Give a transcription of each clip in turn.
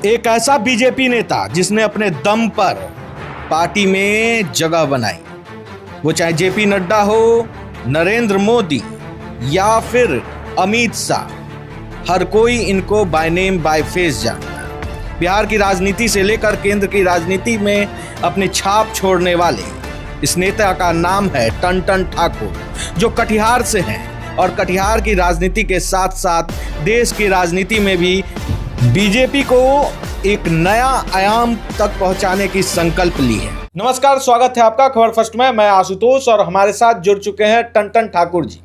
एक ऐसा बीजेपी नेता जिसने अपने दम पर पार्टी में जगह बनाई, वो चाहे जेपी नड्डा हो, नरेंद्र मोदी या फिर अमित शाह, हर कोई इनको बाय नेम बाय फेस जानता है। बिहार की राजनीति से लेकर केंद्र की राजनीति में अपनी छाप छोड़ने वाले इस नेता का नाम है टन ठाकुर, जो कटिहार से हैं और कटिहार की राजनीति के साथ साथ देश की राजनीति में भी बीजेपी को एक नया आयाम तक पहुंचाने की संकल्प ली है। नमस्कार, स्वागत है आपका खबर फर्स्ट में। मैं आशुतोष और हमारे साथ जुड़ चुके हैं टन ठाकुर जी,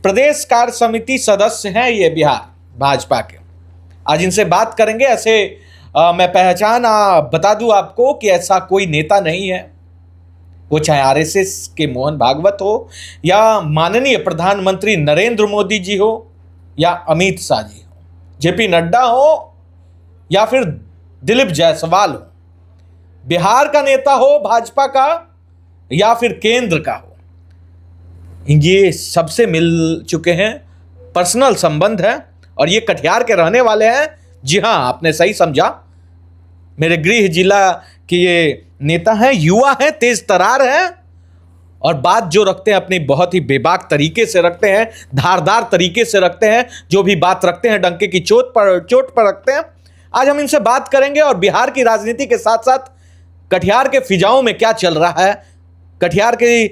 प्रदेश कार्य समिति सदस्य हैं ये बिहार भाजपा के। आज इनसे बात करेंगे। ऐसे मैं पहचान बता दूं आपको कि ऐसा कोई नेता नहीं है, वो चाहे आरएसएस के मोहन भागवत हो या माननीय प्रधानमंत्री नरेंद्र मोदी जी हो या अमित शाह जी हो, जेपी नड्डा हो या फिर दिलीप जायसवाल हो, बिहार का नेता हो भाजपा का या फिर केंद्र का हो, ये सबसे मिल चुके हैं, पर्सनल संबंध है और ये कटिहार के रहने वाले हैं। जी हाँ, आपने सही समझा, मेरे गृह जिला के ये नेता हैं, युवा हैं, तेज तरार हैं और बात जो रखते हैं अपनी बहुत ही बेबाक तरीके से रखते हैं, धारदार तरीके से रखते हैं। जो भी बात रखते हैं डंके की चोट पर रखते हैं। आज हम इनसे बात करेंगे और बिहार की राजनीति के साथ साथ कटिहार के फिजाओं में क्या चल रहा है, कटिहार के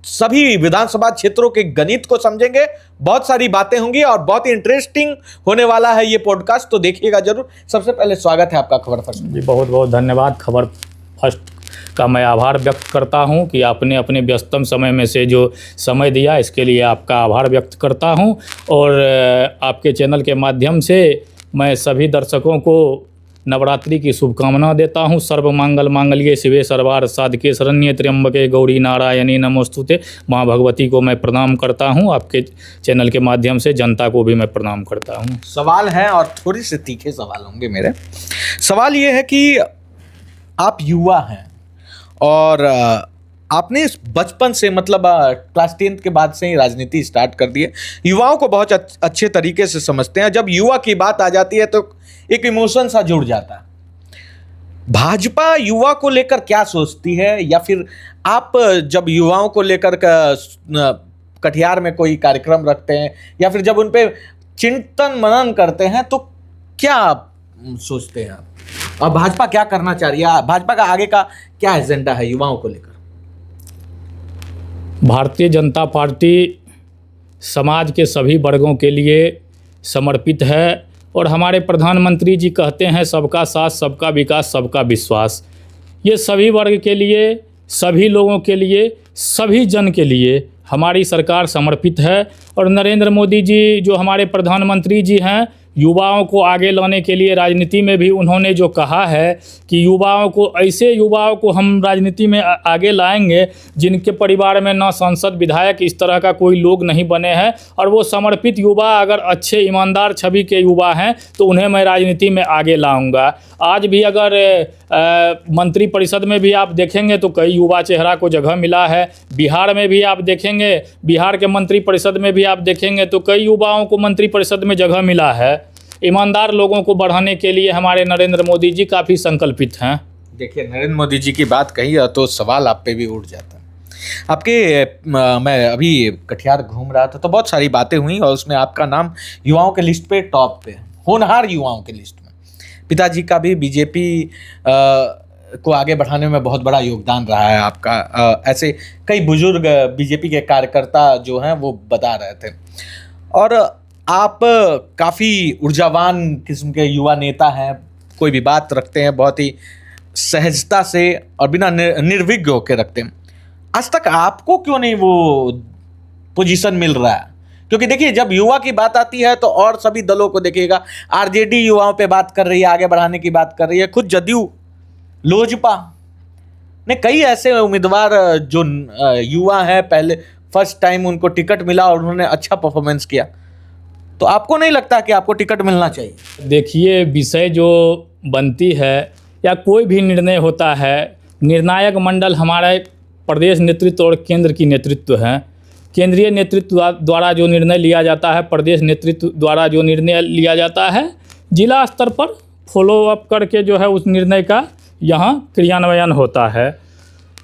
सभी विधानसभा क्षेत्रों के गणित को समझेंगे। बहुत सारी बातें होंगी और बहुत ही इंटरेस्टिंग होने वाला है ये पॉडकास्ट, तो देखिएगा जरूर। सबसे पहले स्वागत है आपका खबर फर्स्ट जी। बहुत बहुत धन्यवाद। खबर फर्स्ट का मैं आभार व्यक्त करता हूं कि आपने अपने व्यस्तम समय में से जो समय दिया, इसके लिए आपका आभार व्यक्त करता हूं। और आपके चैनल के माध्यम से मैं सभी दर्शकों को नवरात्रि की शुभकामना देता हूं। सर्व मंगल मांगल्ये शिवे सर्वार्थ साधके शरण्ये त्र्यंबके गौरी नारायणी नमोस्तुते। माँ भगवती को मैं प्रणाम करता हूं। आपके चैनल के माध्यम से जनता को भी मैं प्रणाम करता हूं। सवाल है और थोड़ी से तीखे सवाल होंगे मेरे। सवाल ये है कि आप युवा हैं और आपने बचपन से मतलब क्लास 10 के बाद से ही राजनीति स्टार्ट कर दी है। युवाओं को बहुत अच्छे तरीके से समझते हैं। जब युवा की बात आ जाती है तो एक इमोशन सा जुड़ जाता है। भाजपा युवा को लेकर क्या सोचती है, या फिर आप जब युवाओं को लेकर कटिहार में कोई कार्यक्रम रखते हैं या फिर जब उन पे चिंतन मनन करते हैं तो क्या सोचते हैं आप? और भाजपा क्या करना चाह रही है, भाजपा का आगे का क्या एजेंडा है युवाओं को लेकर? भारतीय जनता पार्टी समाज के सभी वर्गों के लिए समर्पित है और हमारे प्रधानमंत्री जी कहते हैं सबका साथ, सबका विकास, सबका विश्वास। ये सभी वर्ग के लिए, सभी लोगों के लिए, सभी जन के लिए हमारी सरकार समर्पित है। और नरेंद्र मोदी जी जो हमारे प्रधानमंत्री जी हैं, युवाओं को आगे लाने के लिए राजनीति में भी उन्होंने जो कहा है कि युवाओं को हम राजनीति में आगे लाएंगे जिनके परिवार में ना सांसद विधायक इस तरह का कोई लोग नहीं बने हैं। और वो समर्पित युवा अगर अच्छे ईमानदार छवि के युवा हैं तो उन्हें मैं राजनीति में आगे लाऊंगा। आज भी अगर मंत्री परिषद में भी आप देखेंगे तो कई युवा चेहरा को जगह मिला है। बिहार में भी आप देखेंगे, बिहार के मंत्री परिषद में भी आप देखेंगे तो कई युवाओं को मंत्री परिषद में जगह मिला है। ईमानदार लोगों को बढ़ाने के लिए हमारे नरेंद्र मोदी जी काफ़ी संकल्पित हैं। देखिए, नरेंद्र मोदी जी की बात कही तो सवाल आप पे भी उठ जाता है। आपके मैं अभी कटिहार घूम रहा था तो बहुत सारी बातें हुई और उसमें आपका नाम युवाओं के लिस्ट पे टॉप पे, होनहार युवाओं के लिस्ट में। पिताजी का भी बीजेपी को आगे बढ़ाने में बहुत बड़ा योगदान रहा है आपका। ऐसे कई बुजुर्ग बीजेपी के कार्यकर्ता जो हैं वो बता रहे थे। और आप काफ़ी ऊर्जावान किस्म के युवा नेता हैं, कोई भी बात रखते हैं बहुत ही सहजता से और बिना निर्विघ्न होकर रखते हैं। आज तक आपको क्यों नहीं वो पोजीशन मिल रहा है? क्योंकि देखिए, जब युवा की बात आती है तो और सभी दलों को देखिएगा, आरजेडी युवाओं पे बात कर रही है, आगे बढ़ाने की बात कर रही है, खुद जदयू, लोजपा ने कई ऐसे उम्मीदवार जो युवा हैं, पहले फर्स्ट टाइम उनको टिकट मिला और उन्होंने अच्छा परफॉर्मेंस किया। तो आपको नहीं लगता कि आपको टिकट मिलना चाहिए? देखिए, विषय जो बनती है या कोई भी निर्णय होता है, निर्णायक मंडल हमारे प्रदेश नेतृत्व और केंद्र की नेतृत्व है। केंद्रीय नेतृत्व द्वारा जो निर्णय लिया जाता है, प्रदेश नेतृत्व द्वारा जो निर्णय लिया जाता है, जिला स्तर पर फॉलो अप करके जो है उस निर्णय का यहाँ क्रियान्वयन होता है।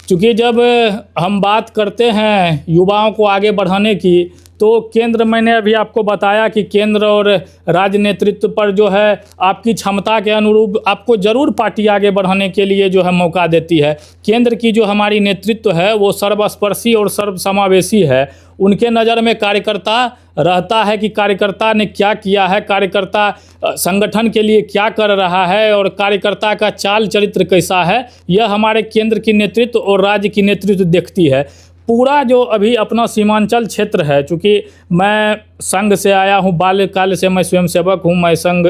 क्योंकि जब हम बात करते हैं युवाओं को आगे बढ़ाने की, तो केंद्र, मैंने अभी आपको बताया कि केंद्र और राज्य नेतृत्व पर जो है आपकी क्षमता के अनुरूप आपको ज़रूर पार्टी आगे बढ़ाने के लिए जो है मौका देती है। केंद्र की जो हमारी नेतृत्व है वो सर्वस्पर्शी और सर्वसमावेशी है। उनके नज़र में कार्यकर्ता रहता है कि कार्यकर्ता ने क्या किया है, कार्यकर्ता संगठन के लिए क्या कर रहा है और कार्यकर्ता का चाल चरित्र कैसा है, यह हमारे केंद्र की नेतृत्व और राज्य की नेतृत्व देखती है। पूरा जो अभी अपना सीमांचल क्षेत्र है, चूँकि मैं संघ से आया हूँ, बाल्यकाल से मैं स्वयंसेवक हूँ, मैं संघ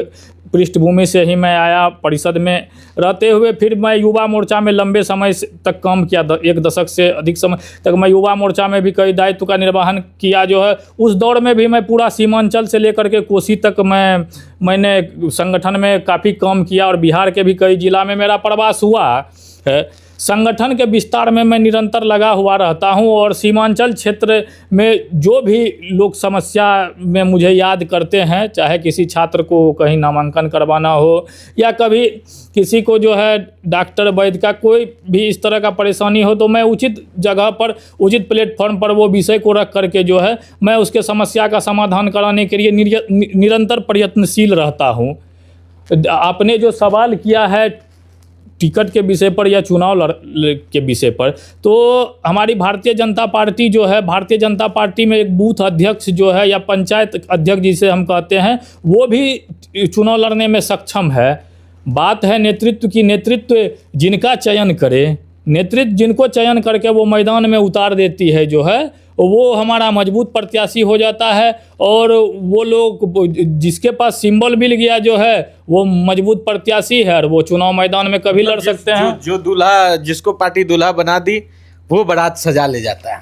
पृष्ठभूमि से ही मैं आया, परिषद में रहते हुए फिर मैं युवा मोर्चा में लंबे समय तक काम किया, 1 दशक से अधिक समय तक मैं युवा मोर्चा में भी कई दायित्व का निर्वहन किया जो है। उस दौर में भी मैं पूरा सीमांचल से लेकर के कोसी तक मैंने संगठन में काफ़ी काम किया और बिहार के भी कई जिला में मेरा प्रवास हुआ है। संगठन के विस्तार में मैं निरंतर लगा हुआ रहता हूं और सीमांचल क्षेत्र में जो भी लोग समस्या में मुझे याद करते हैं, चाहे किसी छात्र को कहीं नामांकन करवाना हो या कभी किसी को जो है डॉक्टर वैद्य का कोई भी इस तरह का परेशानी हो, तो मैं उचित जगह पर, उचित प्लेटफॉर्म पर वो विषय को रख करके जो है मैं उसके समस्या का समाधान कराने के लिए निरंतर प्रयत्नशील रहता हूँ। आपने जो सवाल किया है टिकट के विषय पर या चुनाव के विषय पर, तो हमारी भारतीय जनता पार्टी जो है, भारतीय जनता पार्टी में एक बूथ अध्यक्ष जो है या पंचायत अध्यक्ष जिसे हम कहते हैं, वो भी चुनाव लड़ने में सक्षम है। बात है नेतृत्व की। नेतृत्व जिनका चयन करे, नेतृत्व जिनको चयन करके वो मैदान में उतार देती है जो है, वो हमारा मजबूत प्रत्याशी हो जाता है और वो लोग जिसके पास सिंबल मिल गया जो है वो मजबूत प्रत्याशी है और वो चुनाव मैदान में कभी लड़ सकते हैं। जो दूल्हा, जिसको पार्टी दूल्हा बना दी, वो बारात सजा ले जाता है।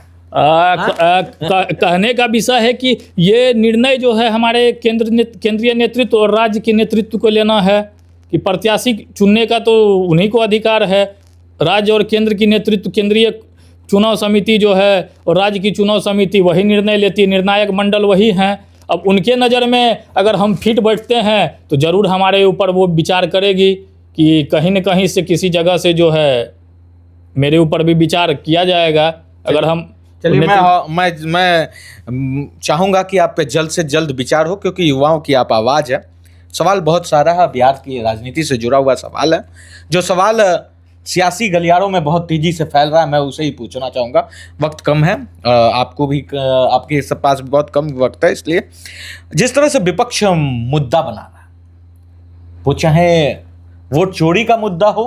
कहने का विषय है कि ये निर्णय जो है हमारे केंद्रीय नेतृत्व और राज्य के नेतृत्व को लेना है कि प्रत्याशी चुनने का तो उन्हीं को अधिकार है। राज्य और केंद्र की नेतृत्व, केंद्रीय चुनाव समिति जो है और राज्य की चुनाव समिति वही निर्णय लेती है, निर्णायक मंडल वही हैं। अब उनके नज़र में अगर हम फिट बैठते हैं तो ज़रूर हमारे ऊपर वो विचार करेगी कि कहीं न कहीं से किसी जगह से जो है मेरे ऊपर भी विचार किया जाएगा। अगर हम चलिए, मैं चाहूँगा कि आप पे जल्द से जल्द विचार हो, क्योंकि युवाओं की आप आवाज़ है। सवाल बहुत सारा है, बिहार की राजनीति से जुड़ा हुआ सवाल है। जो सवाल सियासी गलियारों में बहुत तेजी से फैल रहा है, मैं उसे ही पूछना चाहूँगा। वक्त कम है, आपको भी, आपके पास भी बहुत कम वक्त है, इसलिए जिस तरह से विपक्ष मुद्दा बना रहा है, वो चाहे वोट चोरी का मुद्दा हो,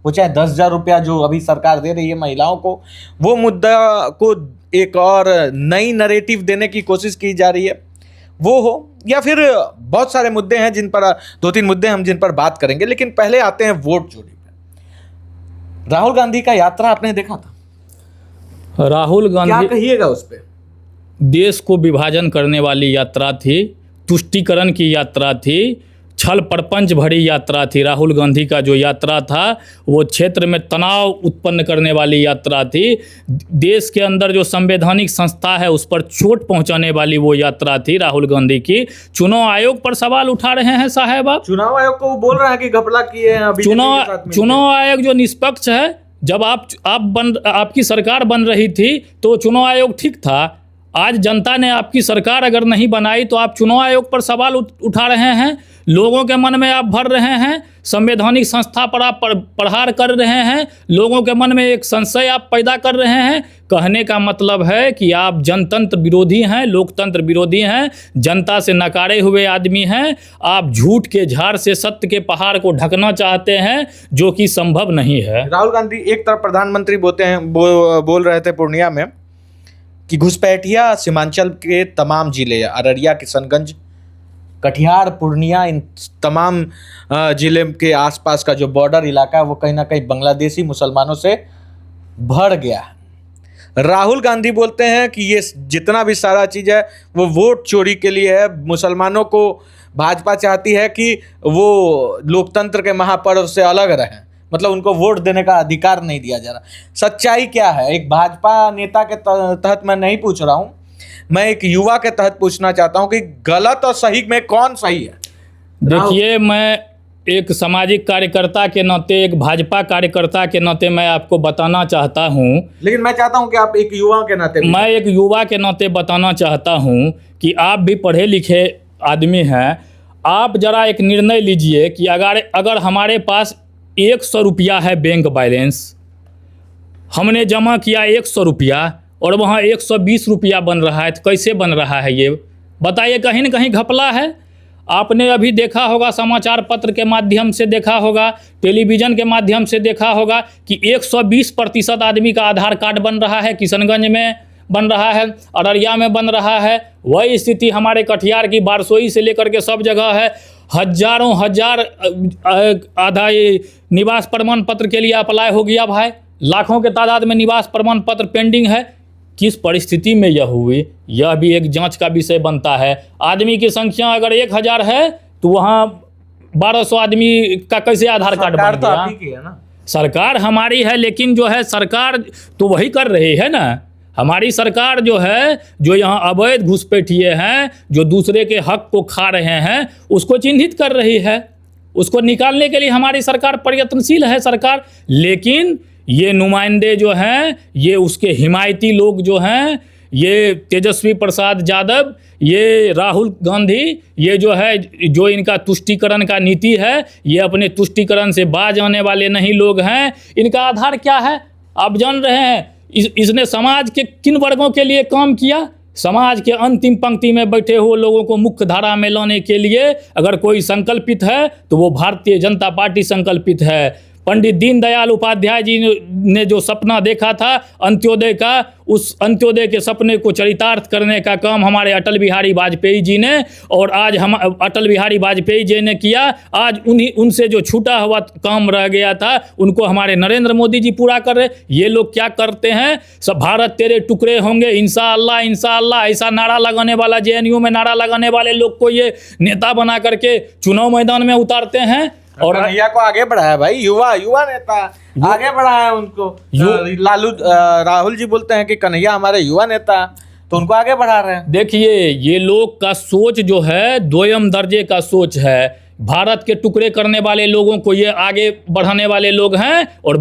वो चाहे 10,000 रुपया जो अभी सरकार दे रही है महिलाओं को, वो मुद्दा को एक और नई नरेटिव देने की कोशिश की जा रही है, वो हो, या फिर बहुत सारे मुद्दे हैं जिन पर 2-3 मुद्दे हम जिन पर बात करेंगे। लेकिन पहले आते हैं वोट चोरी। राहुल गांधी का यात्रा आपने देखा था? राहुल गांधी, क्या कहिएगा उस पे? देश को विभाजन करने वाली यात्रा थी, तुष्टीकरण की यात्रा थी, छल प्रपंच भरी यात्रा थी। राहुल गांधी का जो यात्रा था वो क्षेत्र में तनाव उत्पन्न करने वाली यात्रा थी। देश के अंदर जो संवैधानिक संस्था है उस पर चोट पहुंचाने वाली वो यात्रा थी राहुल गांधी की। चुनाव आयोग पर सवाल उठा रहे हैं साहब आप। चुनाव आयोग को बोल रहे हैं कि घपला किए हैं। चुनाव आयोग जो निष्पक्ष है, जब आपकी सरकार बन रही थी तो चुनाव आयोग ठीक था। आज जनता ने आपकी सरकार अगर नहीं बनाई तो आप चुनाव आयोग पर सवाल उठा रहे हैं, लोगों के मन में आप भर रहे हैं, संवैधानिक संस्था पर आप प्रहार कर रहे हैं, लोगों के मन में एक संशय आप पैदा कर रहे हैं। कहने का मतलब है कि आप जनतंत्र विरोधी हैं, लोकतंत्र विरोधी हैं, जनता से नकारे हुए आदमी हैं। आप झूठ के झाड़ से सत्य के पहाड़ को ढकना चाहते हैं, जो कि संभव नहीं है। राहुल गांधी एक तरफ प्रधानमंत्री बोल रहे थे पूर्णिया में कि घुसपैठिया सीमांचल के तमाम जिले, अररिया, किशनगंज, कटिहार, पूर्णिया, इन तमाम जिले के आसपास का जो बॉर्डर इलाका है वो कहीं ना कहीं बांग्लादेशी मुसलमानों से भर गया है। राहुल गांधी बोलते हैं कि ये जितना भी सारा चीज़ है वो वोट चोरी के लिए है। मुसलमानों को भाजपा चाहती है कि वो लोकतंत्र के महापर्व से अलग रहें, मतलब उनको वोट देने का अधिकार नहीं दिया जा रहा। सच्चाई क्या है? एक भाजपा नेता के तहत मैं नहीं पूछ रहा हूँ, मैं एक युवा के तहत पूछना चाहता हूँ कि गलत और सही में कौन सही है? देखिए, मैं एक सामाजिक कार्यकर्ता के नाते, एक भाजपा कार्यकर्ता के नाते मैं आपको बताना चाहता हूं, लेकिन मैं चाहता हूं कि आप एक युवा के नाते भी- मैं एक युवा के नाते बताना चाहता हूं कि आप भी पढ़े लिखे आदमी हैं। आप जरा एक निर्णय लीजिए कि अगर हमारे पास 100 रुपया है बैंक बैलेंस, हमने जमा किया 100 रुपया और वहाँ 120 रुपया बन रहा है, तो कैसे बन रहा है ये बताइए? कहीं ना कहीं घपला है। आपने अभी देखा होगा, समाचार पत्र के माध्यम से देखा होगा, टेलीविज़न के माध्यम से देखा होगा कि 120% आदमी का आधार कार्ड बन रहा है, किशनगंज में बन रहा है, अररिया में बन रहा है। वही स्थिति हमारे कटिहार की बारसोई से लेकर के सब जगह है। हजारों हजार आधा ये निवास प्रमाण पत्र के लिए अप्लाई हो गया भाई, लाखों के तादाद में निवास प्रमाण पत्र पेंडिंग है। किस परिस्थिति में यह हुई, यह भी एक जांच का विषय बनता है। आदमी की संख्या अगर 1000 है तो वहाँ 1200 आदमी का कैसे आधार कार्ड बन सरकार तो गया? आप ही की है ना। सरकार हमारी है, लेकिन जो है सरकार तो वही कर रही है ना। हमारी सरकार जो है, जो यहाँ अवैध घुसपैठिए हैं, जो दूसरे के हक को खा रहे हैं, उसको चिन्हित कर रही है। उसको निकालने के लिए हमारी सरकार प्रयत्नशील है सरकार। लेकिन ये नुमाइंदे जो हैं, ये उसके हिमायती लोग जो हैं, ये तेजस्वी प्रसाद यादव, ये राहुल गांधी, ये जो है, जो इनका तुष्टीकरण का नीति है, ये अपने तुष्टीकरण से बाज आने वाले नहीं लोग हैं। इनका आधार क्या है आप जान रहे हैं? इसने समाज के किन वर्गों के लिए काम किया? समाज के अंतिम पंक्ति में बैठे हुए लोगों को मुख्य धारा में लाने के लिए अगर कोई संकल्पित है तो वो भारतीय जनता पार्टी संकल्पित है। पंडित दीनदयाल उपाध्याय जी ने जो सपना देखा था अंत्योदय का, उस अंत्योदय के सपने को चरितार्थ करने का काम हमारे अटल बिहारी वाजपेयी जी ने, और आज हम अटल बिहारी वाजपेयी जी ने किया। आज उनसे जो छूटा हुआ काम रह गया था उनको हमारे नरेंद्र मोदी जी पूरा कर रहे। ये लोग क्या करते हैं? सब भारत तेरे टुकड़े होंगे इंशाअल्लाह इंशाअल्लाह ऐसा नारा लगाने वाला, जेएनयू में नारा लगाने वाले लोग को ये नेता बना करके चुनाव मैदान में उतारते हैं। और कन्हैया को आगे बढ़ाया भाई, युवा नेता आगे बढ़ाया उनको। राहुल जी बोलते हैं कि कन्हैया हमारे युवा नेता, तो उनको आगे बढ़ा रहे हैं। देखिए, ये लोग का सोच जो है दोयम दर्जे का सोच है। भारत के टुकड़े करने वाले लोगों को ये आगे बढ़ाने वाले लोग हैं, और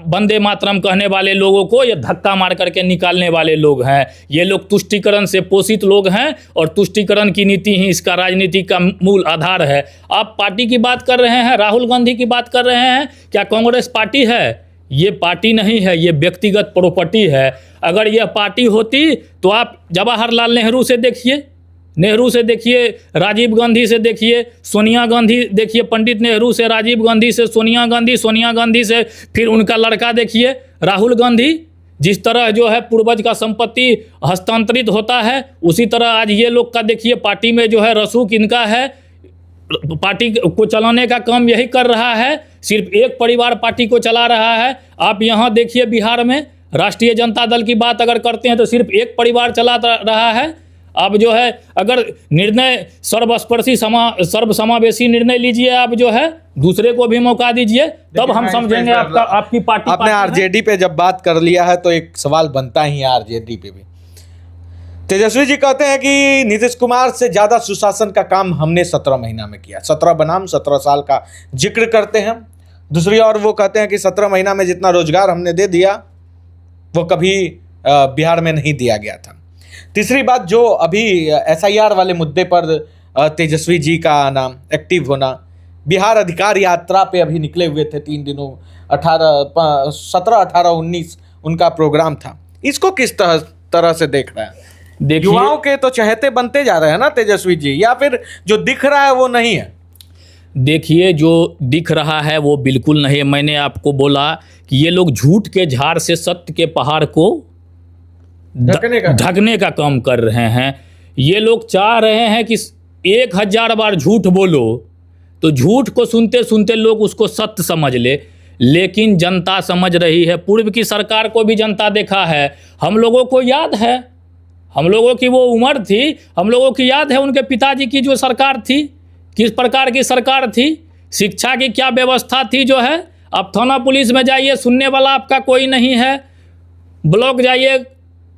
वंदे मातरम कहने वाले लोगों को ये धक्का मार करके निकालने वाले लोग हैं। ये लोग तुष्टीकरण से पोषित लोग हैं, और तुष्टीकरण की नीति ही इसका राजनीति का मूल आधार है। आप पार्टी की बात कर रहे हैं, राहुल गांधी की बात कर रहे हैं, क्या कांग्रेस पार्टी है? ये पार्टी नहीं है, ये व्यक्तिगत प्रॉपर्टी है। अगर यह पार्टी होती तो आप जवाहरलाल नेहरू से देखिए, नेहरू से देखिए, राजीव गांधी से देखिए, सोनिया गांधी देखिए, पंडित नेहरू से राजीव गांधी से सोनिया गांधी, सोनिया गांधी से फिर उनका लड़का देखिए राहुल गांधी। जिस तरह जो है पूर्वज का संपत्ति हस्तांतरित होता है, उसी तरह आज ये लोग का देखिए, पार्टी में जो है रसूख इनका है। पार्टी को चलाने का काम यही कर रहा है, सिर्फ एक परिवार पार्टी को चला रहा है। आप यहाँ देखिए बिहार में राष्ट्रीय जनता दल की बात अगर करते हैं तो सिर्फ एक परिवार चला रहा है। अब जो है अगर निर्णय सर्वस्पर्शी सर्वसमावेशी निर्णय लीजिए, आप जो है दूसरे को भी मौका दीजिए, तब हम समझेंगे आपकी पार्टी। आपने आरजेडी पे जब बात कर लिया है तो एक सवाल बनता ही है आरजेडी पे भी। तेजस्वी जी कहते हैं कि नीतीश कुमार से ज्यादा सुशासन का काम हमने 17 महीना में किया। 17 बनाम 17 साल का जिक्र करते हैं। दूसरी ओर वो कहते हैं कि 17 महीना में जितना रोजगार हमने दे दिया वो कभी बिहार में नहीं दिया गया था। तीसरी बात, जो अभी एसआईआर वाले मुद्दे पर तेजस्वी जी का आना, एक्टिव होना, बिहार अधिकार यात्रा पे अभी निकले हुए थे 3 दिनों, 17, 18, 19 उनका प्रोग्राम था। इसको किस तरह से देख रहे हैं? युवाओं के तो चहेते बनते जा रहे हैं ना तेजस्वी जी, या फिर जो दिख रहा है वो नहीं है? देखिए, जो दिख रहा है वो बिल्कुल नहीं है। मैंने आपको बोला कि ये लोग झूठ के झाड़ से सत्य के पहाड़ को ढकने का काम कर रहे हैं। ये लोग चाह रहे हैं कि 1000 बार झूठ बोलो तो झूठ को सुनते सुनते लोग उसको सत्य समझ ले, लेकिन जनता समझ रही है। पूर्व की सरकार को भी जनता देखा है, हम लोगों को याद है, हम लोगों की वो उम्र थी, हम लोगों की याद है उनके पिताजी की जो सरकार थी, किस प्रकार की सरकार थी, शिक्षा की क्या व्यवस्था थी। जो है आप थाना पुलिस में जाइए, सुनने वाला आपका कोई नहीं है। ब्लॉक जाइए,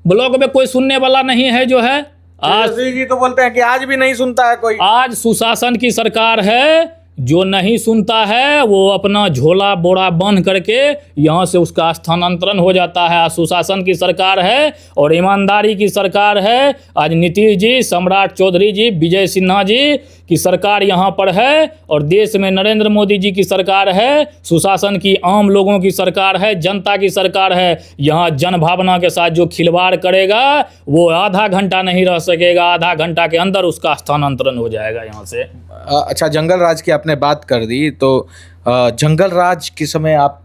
ब्लॉक में कोई सुनने वाला नहीं है। जो है आज जी तो बोलते हैं कि आज भी नहीं सुनता है कोई। आज सुशासन की सरकार है, जो नहीं सुनता है वो अपना झोला बोरा बंद करके यहाँ से उसका स्थानांतरण हो जाता है। आज सुशासन की सरकार है और ईमानदारी की सरकार है। आज नीतीश जी, सम्राट चौधरी जी, विजय सिन्हा जी की सरकार यहाँ पर है और देश में नरेंद्र मोदी जी की सरकार है। सुशासन की आम लोगों की सरकार है, जनता की सरकार है। यहाँ जनभावना के साथ जो खिलवाड़ करेगा वो आधा घंटा नहीं रह सकेगा, आधा घंटा के अंदर उसका स्थानांतरण हो जाएगा यहाँ से। अच्छा, जंगल राज की आपने बात कर दी, तो जंगल राज के समय आप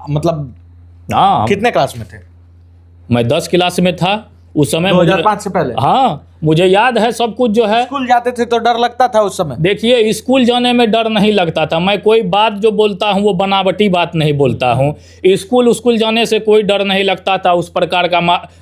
मतलब हाँ, कितने क्लास में थे? मैं 10 क्लास में था उस समय। 2005 से पहले? हाँ, मुझे याद है सब कुछ जो है। स्कूल जाते थे तो डर लगता था उस समय? देखिए, स्कूल जाने में डर नहीं लगता था। मैं कोई बात जो बोलता हूँ वो बनावटी बात नहीं बोलता हूँ। स्कूल जाने से कोई डर नहीं लगता था, उस प्रकार का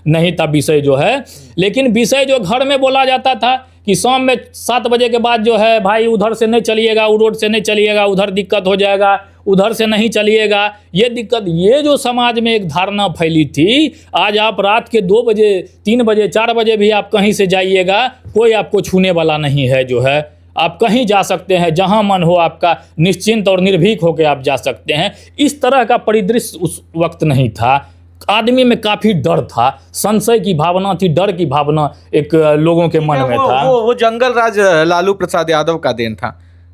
नहीं था विषय जो है। लेकिन विषय जो घर में बोला जाता था कि शाम में 7 बजे के बाद जो है भाई उधर से नहीं चलिएगा, वो रोड से नहीं चलिएगा, उधर दिक्कत हो जाएगा, उधर से नहीं चलिएगा, ये दिक्कत, ये जो समाज में एक धारणा फैली थी, आज आप रात के 2 बजे 3 बजे 4 बजे भी आप कहीं से जाइएगा, कोई आपको छूने वाला नहीं है जो है। आप कहीं जा सकते हैं, जहां मन हो आपका, निश्चिंत और निर्भीक होकर आप जा सकते हैं। इस तरह का परिदृश्य उस वक्त नहीं था। आदमी में काफ़ी डर था, संशय की भावना थी, डर की भावना एक लोगों के मन में था। वो जंगल राज लालू प्रसाद यादव का देन था।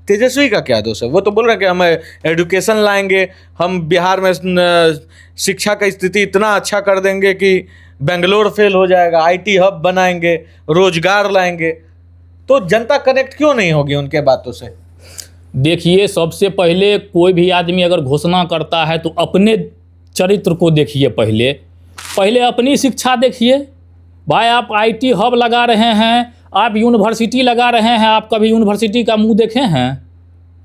तेजस्वी का क्या दोष है? वो तो बोल रहे हैं कि हम एजुकेशन लाएंगे, हम बिहार में शिक्षा का स्थिति इतना अच्छा कर देंगे कि बेंगलोर फेल हो जाएगा, IT हब बनाएंगे, रोजगार लाएंगे। तो जनता कनेक्ट क्यों नहीं होगी उनके बातों से? देखिए, सबसे पहले कोई भी आदमी अगर घोषणा करता है तो अपने चरित्र को देखिए। पहले अपनी शिक्षा देखिए। भाई आप IT हब लगा रहे हैं, आप यूनिवर्सिटी लगा रहे हैं, आप कभी यूनिवर्सिटी का मुंह देखे हैं?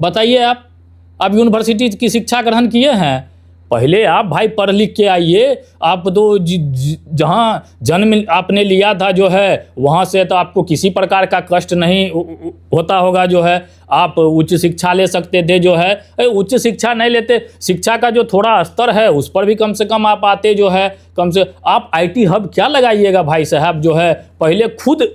बताइए, आप यूनिवर्सिटी की शिक्षा ग्रहण किए हैं? पहले आप भाई पढ़ लिख के आइए। आप तो जहाँ जन्म आपने लिया था जो है वहाँ से तो आपको किसी प्रकार का कष्ट नहीं होता होगा जो है। आप उच्च शिक्षा ले सकते थे जो है। उच्च शिक्षा नहीं लेते, शिक्षा का जो थोड़ा स्तर है उस पर भी कम से कम आप आते जो है। कम से आप IT हब क्या लगाइएगा भाई साहब जो है। पहले खुद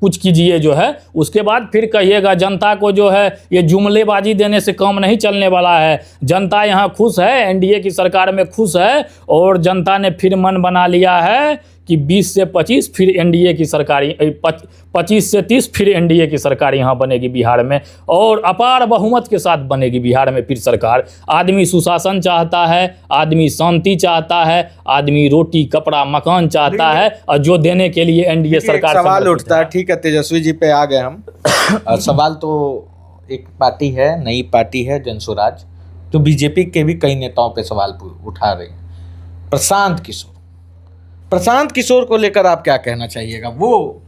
कुछ कीजिए जो है, उसके बाद फिर कहिएगा। जनता को जो है ये जुमलेबाजी देने से काम नहीं चलने वाला है। जनता यहाँ खुश है, NDA की सरकार में खुश है और जनता ने फिर मन बना लिया है कि 20 से 25 फिर NDA की सरकार, 25 से 30 फिर NDA की सरकार यहाँ बनेगी बिहार में और अपार बहुमत के साथ बनेगी बिहार में फिर सरकार। आदमी सुशासन चाहता है, आदमी शांति चाहता है, आदमी रोटी कपड़ा मकान चाहता है और जो देने के लिए NDA सरकार। सवाल उठता है, ठीक है तेजस्वी जी पे आ गए हम। सवाल तो एक पार्टी है, नई पार्टी है जनसुराज, तो बीजेपी के भी कई नेताओं पे सवाल उठा रहे हैं। प्रशांत किशोर को लेकर आप क्या कहना चाहिएगा? वो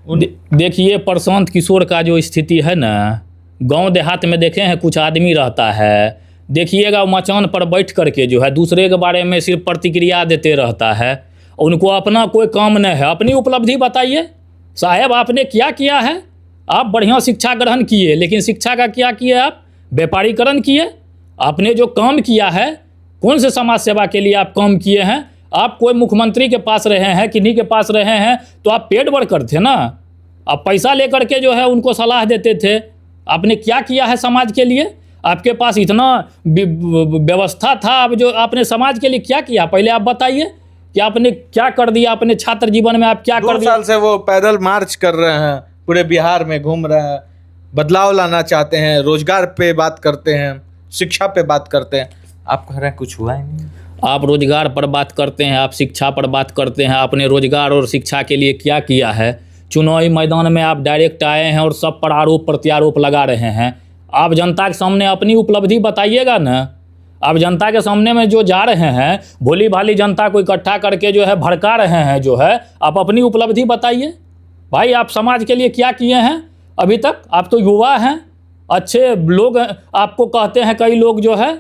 देखिए, प्रशांत किशोर का जो स्थिति है ना, गांव देहात में देखे हैं कुछ आदमी रहता है, देखिएगा मचान पर बैठ करके जो है दूसरे के बारे में सिर्फ प्रतिक्रिया देते रहता है। उनको अपना कोई काम नहीं है। अपनी उपलब्धि बताइए साहब, आपने क्या किया है? आप बढ़िया शिक्षा ग्रहण किए, लेकिन शिक्षा का क्या किए? आप व्यापारीकरण किए। आपने जो काम किया है, कौन से समाज सेवा के लिए आप काम किए हैं? आप कोई मुख्यमंत्री के पास रहे हैं, किन्हीं के पास रहे हैं, तो आप पेड वर्कर थे ना। आप पैसा लेकर के जो है उनको सलाह देते थे। आपने क्या किया है समाज के लिए? आपके पास इतना व्यवस्था था, अब जो आपने समाज के लिए क्या किया पहले आप बताइए कि आपने क्या कर दिया अपने छात्र जीवन में? आप क्या कर दिया? 2 साल से वो पैदल मार्च कर रहे हैं, पूरे बिहार में घूम रहे हैं, बदलाव लाना चाहते हैं, रोजगार पे बात करते हैं, शिक्षा पे बात करते हैं। आप कह रहे हैं कुछ हुआ ही नहीं। आप रोजगार पर बात करते हैं, आप शिक्षा पर बात करते हैं। आपने रोजगार और शिक्षा के लिए क्या किया है? चुनावी मैदान में आप डायरेक्ट आए हैं और सब पर आरोप प्रत्यारोप लगा रहे हैं। आप जनता के सामने अपनी उपलब्धि बताइएगा ना। आप जनता के सामने में जो जा रहे हैं, भोली भाली जनता को इकट्ठा करके जो है भड़का रहे हैं जो है, आप अपनी उपलब्धि बताइए भाई। आप समाज के लिए क्या किए हैं अभी तक? आप तो युवा हैं, अच्छे लोग आपको कहते हैं कई लोग जो है,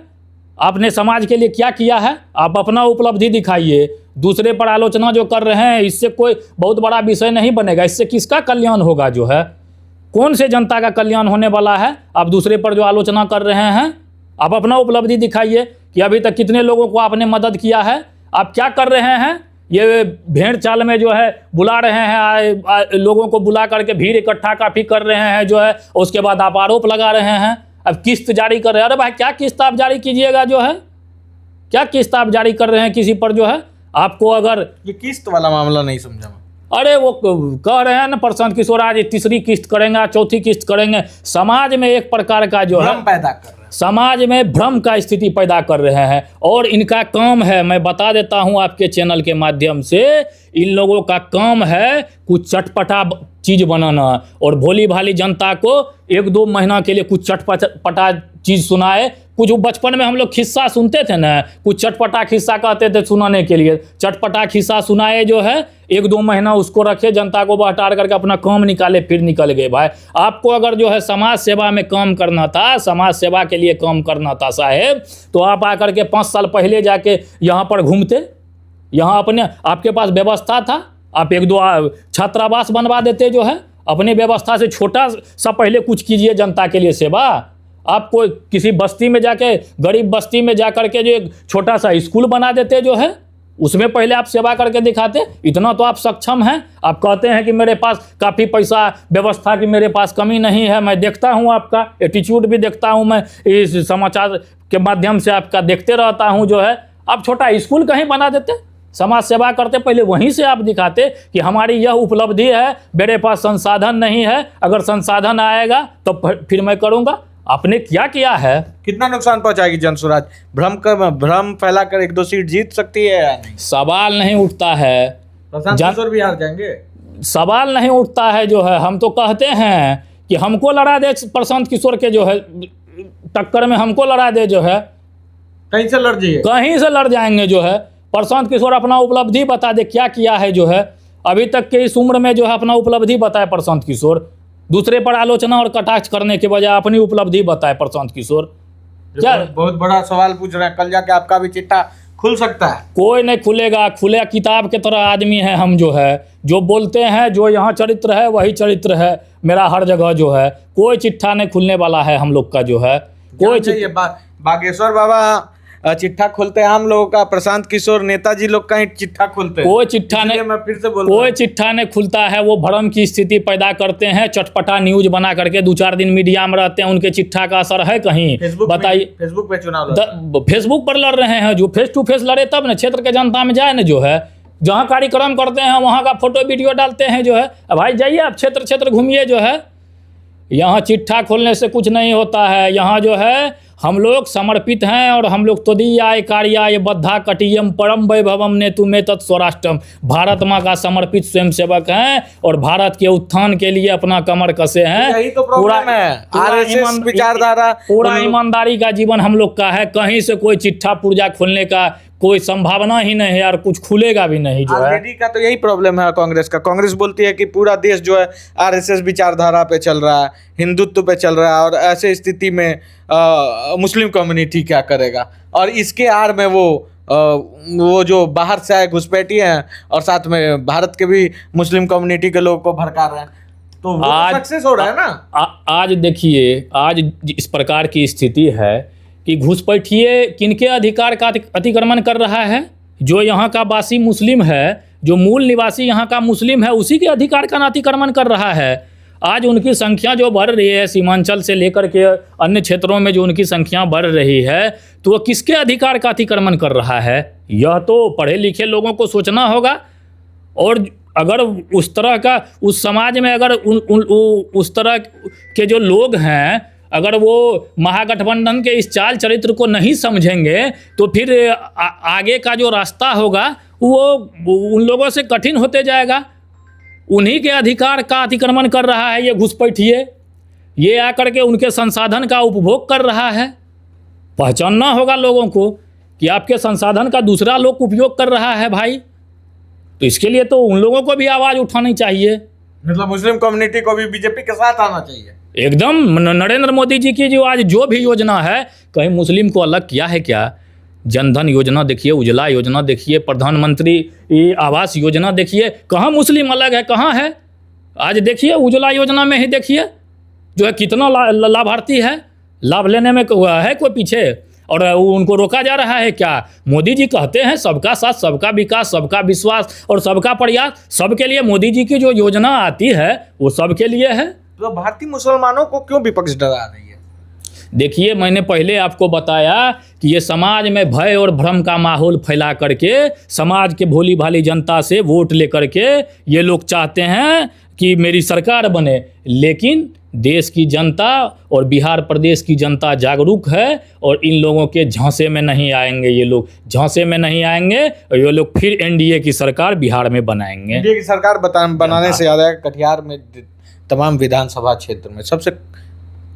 आपने समाज के लिए क्या किया है? आप अपना उपलब्धि दिखाइए। दूसरे पर आलोचना जो कर रहे हैं, इससे कोई बहुत बड़ा विषय नहीं बनेगा। इससे किसका कल्याण होगा जो है? कौन से जनता का कल्याण होने वाला है? आप दूसरे पर जो आलोचना कर रहे हैं, आप अपना उपलब्धि दिखाइए कि अभी तक कितने लोगों को आपने मदद किया है, आप क्या कर रहे हैं। ये भेड़ चाल में जो है बुला रहे हैं, लोगों को बुला करके भीड़ इकट्ठा काफ़ी कर रहे हैं जो है, उसके बाद आप आरोप लगा रहे हैं। अब किस्त जारी कर रहे हैं। अरे भाई क्या किस्त आप जारी कीजिएगा जो है, क्या किस्त आप जारी कर रहे हैं किसी पर जो है? आपको अगर ये किस्त वाला मामला नहीं समझा मैं। अरे वो कह रहे हैं ना प्रशांत किशोर आज तीसरी किस्त करेंगे, चौथी किस्त करेंगे। समाज में एक प्रकार का जो है भ्रम पैदा कर रहे हैं। समाज में भ्रम का स्थिति पैदा कर रहे हैं। और इनका काम है, मैं बता देता हूं आपके चैनल के माध्यम से, इन लोगों का काम है कुछ चटपटा चीज़ बनाना और भोली भाली जनता को 1-2 महीना के लिए कुछ चटपटा चीज़ सुनाए। कुछ बचपन में हम लोग खिस्सा सुनते थे ना, कुछ चटपटा खिस्सा कहते थे सुनाने के लिए, चटपटा खिस्सा सुनाए जो है, 1-2 महीना उसको रखे, जनता को बहटार करके अपना काम निकाले, फिर निकल गए। भाई आपको अगर जो है समाज सेवा में काम करना था, समाज सेवा के लिए काम करना था साहेब, तो आप आकर के 5 साल पहले जाके यहाँ पर घूमते, यहाँ अपने आपके पास व्यवस्था था, आप 1-2 छात्रावास बनवा देते जो है, अपनी व्यवस्था से छोटा सा पहले कुछ कीजिए जनता के लिए सेवा। आपको किसी बस्ती में जाके, गरीब बस्ती में जाकर के जो एक छोटा सा स्कूल बना देते जो है, उसमें पहले आप सेवा करके दिखाते। इतना तो आप सक्षम हैं। आप कहते हैं कि मेरे पास काफ़ी पैसा, व्यवस्था की मेरे पास कमी नहीं है। मैं देखता हूं आपका एटीट्यूड भी देखता हूं, मैं इस समाचार के माध्यम से आपका देखते रहता हूं जो है। आप छोटा स्कूल कहीं बना देते, समाज सेवा करते, पहले वहीं से आप दिखाते कि हमारी यह उपलब्धि है, मेरे पास संसाधन नहीं है, अगर संसाधन आएगा तो फिर मैं करूँगा। आपने क्या किया है? कितना नुकसान पहुंचाएगी जनसुराज? भ्रम फैलाकर 1-2 सीट जीत सकती है या नहीं? सवाल नहीं उठता है। प्रशांत किशोर भी हार जाएंगे। सवाल नहीं उठता है जो है। हम तो कहते हैं कि हमको लड़ा दे प्रशांत किशोर के जो है टक्कर में, हमको लड़ा दे जो है, कहीं से लड़ जाइए, कहीं से लड़ जाएंगे जो है। प्रशांत किशोर अपना उपलब्धि बता दे, क्या किया है जो है अभी तक के इस उम्र में जो है, अपना उपलब्धि बताए प्रशांत किशोर। दूसरे पर आलोचना और कटाक्ष करने के बजाय अपनी उपलब्धि बताए प्रशांत किशोर। क्या बहुत बड़ा सवाल पूछ रहे हैं, कल जाके आपका भी चिट्ठा खुल सकता है। कोई नहीं खुलेगा, खुले किताब के तरह आदमी है हम जो है, जो बोलते हैं, जो यहाँ चरित्र है वही चरित्र है मेरा हर जगह जो है। कोई चिट्ठा नहीं खुलने वाला है हम लोग का जो है। कोई बागेश्वर बाबा चिट्ठा खोलते हैं हम लोगों का, प्रशांत किशोर नेताजी लोग का ही चिट्ठा खोलते हैं। कोई चिट्ठा नहीं, मैं फिर से बोल कोई चिट्ठा नहीं खुलता है। वो भ्रम की स्थिति पैदा करते हैं, चटपटा न्यूज बना करके 2-4 दिन मीडिया में रहते हैं। उनके चिट्ठा का असर है कहीं? बताइए। फेसबुक पे चुनाव फेसबुक पर लड़ रहे हैं, जो फेस टू फेस लड़े तब ना क्षेत्र के जनता में जाए ना जो है। जहाँ कार्यक्रम करते हैं वहाँ का फोटो वीडियो डालते हैं जो है। भाई जाइए आप क्षेत्र घूमिए जो है। यहाँ चिट्ठा खोलने से कुछ नहीं होता है। यहाँ जो है हम लोग समर्पित हैं और हम लोग तदीयाय कार्याय बद्धा कटियम परम वैभवम नेतुमे तत्स्वराष्ट्रम, भारत माँ का समर्पित स्वयंसेवक हैं और भारत के उत्थान के लिए अपना कमर कसे हैं। यही तो प्रॉब्लम है, आरएसएस विचारधारा, पूरा ईमानदारी का जीवन हम लोग का है। कहीं से कोई चिट्ठा पुर्जा खोलने का कोई संभावना ही नहीं है यार, कुछ खुलेगा भी नहीं जो है। आरजेडी का तो यही प्रॉब्लम है कांग्रेस का। कांग्रेस बोलती है कि पूरा देश जो है आरएसएस विचारधारा पे चल रहा है, हिंदुत्व पे चल रहा है, और ऐसे स्थिति में मुस्लिम कम्युनिटी क्या करेगा। और इसके आड़ में वो जो बाहर से आए घुसपैठी हैं और साथ में भारत के भी मुस्लिम कम्युनिटी के लोगों को भड़का रहे हैं, तो वो सक्सेस हो रहा है ना। आज देखिए, आज इस प्रकार की स्थिति है कि घुसपैठिए किनके अधिकार का अतिक्रमण कर रहा है? जो यहाँ का वासी मुस्लिम है, जो मूल निवासी यहाँ का मुस्लिम है, उसी के अधिकार का अतिक्रमण कर रहा है। आज उनकी संख्या जो बढ़ रही है, सीमांचल से लेकर के अन्य क्षेत्रों में जो उनकी संख्या बढ़ रही है, तो वो किसके अधिकार का अतिक्रमण कर रहा है? यह तो पढ़े लिखे लोगों को सोचना होगा। और अगर उस तरह का उस समाज में अगर उस तरह के जो लोग हैं, अगर वो महागठबंधन के इस चाल चरित्र को नहीं समझेंगे, तो फिर आगे का जो रास्ता होगा वो उन लोगों से कठिन होते जाएगा। उन्हीं के अधिकार का अतिक्रमण कर रहा है ये घुसपैठिए। ये आकर के उनके संसाधन का उपभोग कर रहा है। पहचानना होगा लोगों को कि आपके संसाधन का दूसरा लोग उपयोग कर रहा है भाई। तो इसके लिए तो उन लोगों को भी आवाज़ उठानी चाहिए। मतलब मुस्लिम कम्युनिटी को भी बीजेपी के साथ आना चाहिए। एकदम। नरेंद्र मोदी जी की जो आज जो भी योजना है, कहीं मुस्लिम को अलग किया है क्या? जनधन योजना देखिए, उज्ज्वला योजना देखिए, प्रधानमंत्री आवास योजना देखिए, कहाँ मुस्लिम अलग है, कहाँ है? आज देखिए उज्ज्वला योजना में ही देखिए जो है कितना लाभार्थी है, लाभ लेने में है कोई पीछे? और उनको रोका जा रहा है क्या? मोदी जी कहते हैं सबका साथ, सबका विकास, सबका विश्वास और सबका प्रयास। सबके लिए मोदी जी की जो योजना आती है वो सबके लिए है। तो भारतीय मुसलमानों को क्यों विपक्ष डरा रही है? देखिए, मैंने पहले आपको बताया कि ये समाज में भय और भ्रम का माहौल फैला करके समाज के भोली भाली जनता से वोट लेकर के ये लोग चाहते हैं कि मेरी सरकार बने, लेकिन देश की जनता और बिहार प्रदेश की जनता जागरूक है और इन लोगों के झांसे में नहीं आएंगे। ये लोग झांसे में नहीं आएंगे और ये लोग फिर एनडीए की सरकार बिहार में बनाएंगे। एनडीए की सरकार बनाने से ज़्यादा कटिहार में तमाम विधानसभा क्षेत्र में सबसे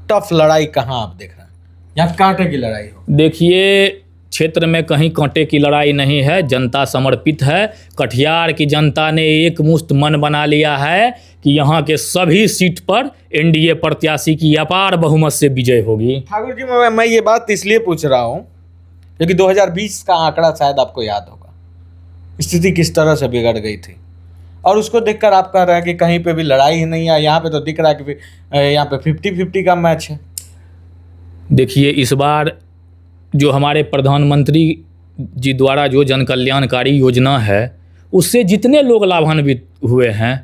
टफ लड़ाई कहाँ आप देख रहे हैं? यहाँ कांटे की लड़ाई हो? देखिए, क्षेत्र में कहीं कांटे की लड़ाई नहीं है, जनता समर्पित है। कटिहार की जनता ने एक मुश्त मन बना लिया है कि यहाँ के सभी सीट पर एनडीए प्रत्याशी की अपार बहुमत से विजय होगी। ठाकुर जी, मैं ये बात इसलिए पूछ रहा हूँ क्योंकि 2020 का आंकड़ा शायद आपको याद होगा, स्थिति किस तरह से बिगड़ गई थी, और उसको देखकर आप कह रहे हैं कि कहीं पे भी लड़ाई ही नहीं है। यहाँ पे तो दिख रहा है कि यहाँ पे 50-50 का मैच है। देखिए, इस बार जो हमारे प्रधानमंत्री जी द्वारा जो जन कल्याणकारी योजना है, उससे जितने लोग लाभान्वित हुए हैं,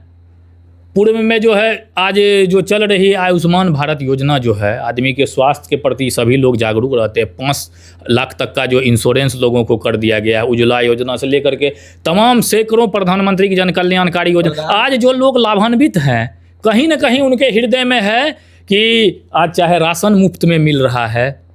पूर्व में जो है आज जो चल रही आयुष्मान भारत योजना जो है, आदमी के स्वास्थ्य के प्रति सभी लोग जागरूक रहते हैं। 5 लाख तक का जो इंश्योरेंस लोगों को कर दिया गया है, उज्ज्वला योजना से लेकर के तमाम सैकड़ों प्रधानमंत्री की जन कल्याणकारी योजना, आज जो लोग लाभान्वित हैं, कहीं ना कहीं उनके हृदय में है कि आज चाहे राशन मुफ्त में मिल रहा है,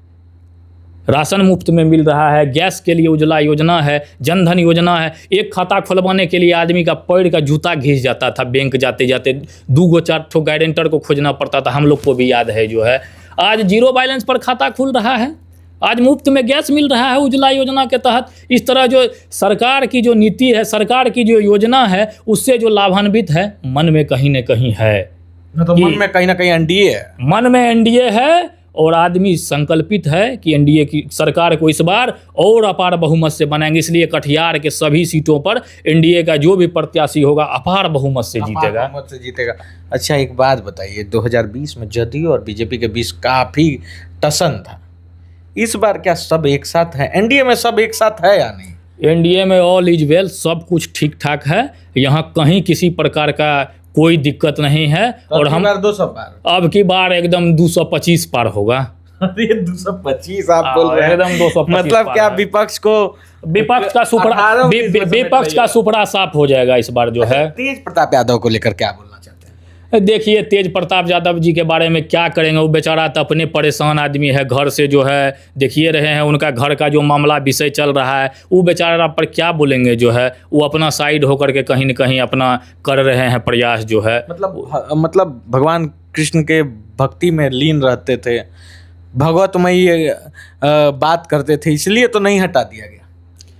राशन मुफ्त में मिल रहा है, गैस के लिए उज्ज्वला योजना है, जनधन योजना है। एक खाता खुलवाने के लिए आदमी का पैर का जूता घिस जाता था, बैंक जाते जाते 2-4 गारंटर को खोजना पड़ता था, हम लोग को भी याद है जो है। आज जीरो बैलेंस पर खाता खुल रहा है, आज मुफ्त में गैस मिल रहा है उज्ज्वला योजना के तहत। इस तरह जो सरकार की जो नीति है, सरकार की जो योजना है, उससे जो लाभान्वित है, मन में कहीं ना कहीं है, तो मन में कहीं ना कहीं एनडीए है, मन में एनडीए है, और आदमी संकल्पित है कि एनडीए की सरकार को इस बार और अपार बहुमत से बनाएंगे। इसलिए कटिहार के सभी सीटों पर एनडीए का जो भी प्रत्याशी होगा अपार बहुमत से जीतेगा। अच्छा, एक बात बताइए, 2020 में जदयू और बीजेपी के बीच काफी टसन था, इस बार क्या सब एक साथ है? एनडीए में सब एक साथ है या नहीं? एनडीए में ऑल इज वेल, सब कुछ ठीक ठाक है, यहाँ कहीं किसी प्रकार का कोई दिक्कत नहीं है। और हम 200 पार, अब की बार एकदम 225 पार होगा। अरे 225 आप बोल रहे हैं? एकदम 225 मतलब क्या विपक्ष का सुपड़ा साफ हो जाएगा इस बार जो है। तेज प्रताप यादव को लेकर क्या बोलना चाहते हैं? देखिए, तेज प्रताप यादव जी के बारे में क्या करेंगे, वो बेचारा तो अपने परेशान आदमी है, घर से जो है देखिए रहे हैं, उनका घर का जो मामला विषय चल रहा है, वो बेचारा पर क्या बोलेंगे जो है। वो अपना साइड होकर के कहीं न कहीं अपना कर रहे हैं प्रयास जो है। मतलब भगवान कृष्ण के भक्ति में लीन रहते थे, भगवतमयी बात करते थे, इसलिए तो नहीं हटा दिया गया,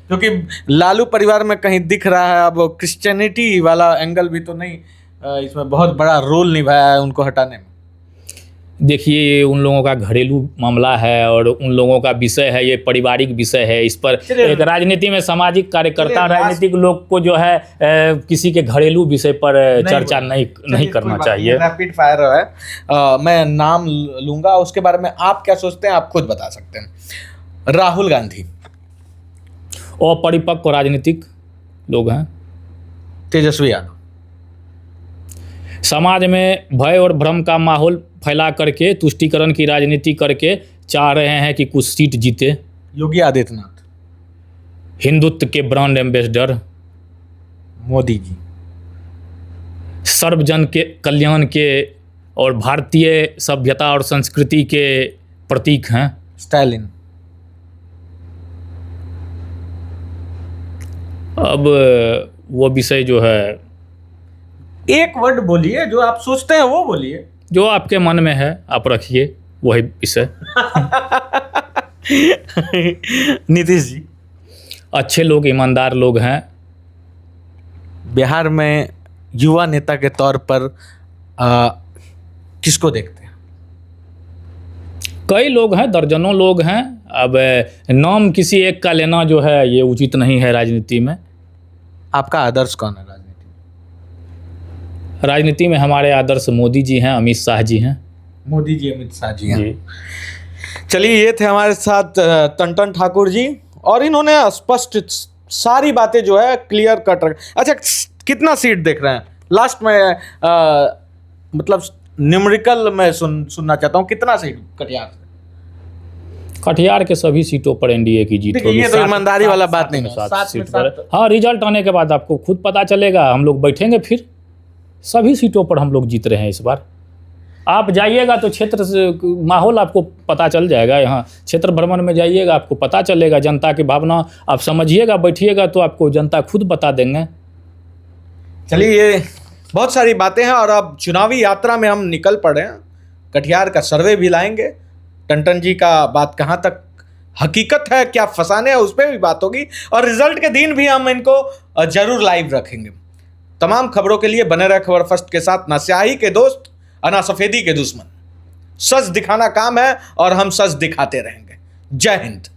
क्योंकि लालू परिवार में कहीं दिख रहा है अब क्रिश्चियनिटी वाला एंगल भी तो नहीं इसमें बहुत बड़ा रोल निभाया है उनको हटाने में। देखिए, ये उन लोगों का घरेलू मामला है और उन लोगों का विषय है, ये पारिवारिक विषय है। इस पर एक राजनीति में सामाजिक कार्यकर्ता, राजनीतिक लोग को जो है किसी के घरेलू विषय पर चर्चा नहीं करना चाहिए। रैपिड फायर है, मैं नाम लूंगा, उसके बारे में आप क्या सोचते हैं आप खुद बता सकते हैं। राहुल गांधी अपरिपक्व राजनीतिक लोग हैं। तेजस्वी यादव समाज में भय और भ्रम का माहौल फैला करके तुष्टीकरण की राजनीति करके चाह रहे हैं कि कुछ सीट जीते। योगी आदित्यनाथ हिंदुत्व के ब्रांड एम्बेसडर। मोदी जी सर्वजन के कल्याण के और भारतीय सभ्यता और संस्कृति के प्रतीक हैं। स्टालिन अब वो विषय जो है, एक वर्ड बोलिए, जो आप सोचते हैं वो बोलिए, जो आपके मन में है आप रखिए, वही विषय। नीतीश जी अच्छे लोग, ईमानदार लोग हैं। बिहार में युवा नेता के तौर पर किसको देखते हैं? कई लोग हैं, दर्जनों लोग हैं। अब नाम किसी एक का लेना जो है ये उचित नहीं है राजनीति में। आपका आदर्श कौन है राजनीति में? हमारे आदर्श मोदी जी हैं, अमित शाह जी हैं। मोदी जी, अमित शाह जी हैं। चलिए, ये थे हमारे साथ टन ठाकुर जी, और इन्होंने स्पष्ट सारी बातें जो है क्लियर कट रख। अच्छा, कितना सीट देख रहे हैं लास्ट में? मतलब न्यूमेरिकल में सुनना चाहता हूँ, कितना सीट कटिहार से? कटिहार के सभी सीटों पर एनडीए की जीत देखिए, होगी। ये तो 7 ईमानदारी वाला बात नहीं है। 7 7 सीट में पर 7 हाँ, रिजल्ट आने के बाद आपको खुद पता चलेगा। हम लोग बैठेंगे फिर, सभी सीटों पर हम लोग जीत रहे हैं इस बार। आप जाइएगा तो क्षेत्र से माहौल आपको पता चल जाएगा। यहाँ क्षेत्र भ्रमण में जाइएगा, आपको पता चलेगा जनता की भावना। आप समझिएगा, बैठिएगा तो आपको जनता खुद बता देंगे। चलिए, ये बहुत सारी बातें हैं और अब चुनावी यात्रा में हम निकल पड़े हैं। कटिहार का सर्वे भी लाएंगे, टंटन जी का बात कहाँ तक हकीकत है, क्या फसाने है, उस पर भी बात होगी। और रिजल्ट के दिन भी हम इनको जरूर लाइव रखेंगे। तमाम खबरों के लिए बने रहे खबर फर्स्ट के साथ। ना स्याही के दोस्त और ना सफेदी के दुश्मन। सच दिखाना काम है और हम सच दिखाते रहेंगे। जय हिंद।